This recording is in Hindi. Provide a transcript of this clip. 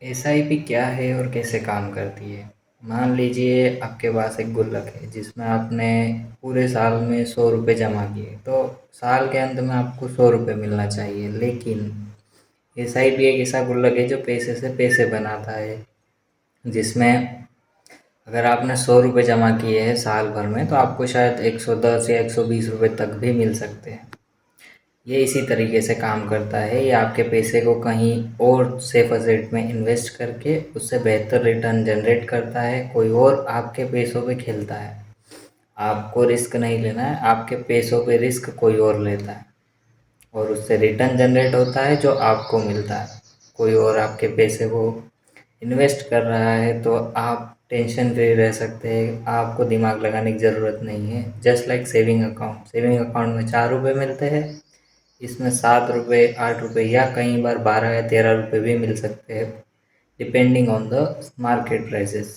एसआईपी क्या है और कैसे काम करती है? मान लीजिए आपके पास एक गुल्लक है जिसमें आपने पूरे साल में 100 रुपये जमा किए, तो साल के अंत में आपको 100 रुपये मिलना चाहिए। लेकिन एसआईपी एक ऐसा गुल्लक है जो पैसे से पैसे बनाता है, जिसमें अगर आपने 100 रुपये जमा किए हैं साल भर में, तो आपको शायद 110 या 120 रुपये तक भी मिल सकते हैं। ये इसी तरीके से काम करता है। ये आपके पैसे को कहीं और सेफ एसेट में इन्वेस्ट करके उससे बेहतर रिटर्न जनरेट करता है। कोई और आपके पैसों पे खेलता है। आपको रिस्क नहीं लेना है, आपके पैसों पे रिस्क कोई और लेता है और उससे रिटर्न जनरेट होता है जो आपको मिलता है। कोई और आपके पैसे को इन्वेस्ट कर रहा है तो आप टेंशन फ्री रह सकते हैं। आपको दिमाग लगाने की ज़रूरत नहीं है। जस्ट लाइक सेविंग अकाउंट में 4 रुपये मिलते हैं, इसमें 7 रुपये, 8 रुपये या कई बार 12 या 13 रुपये भी मिल सकते हैं, depending on the market prices.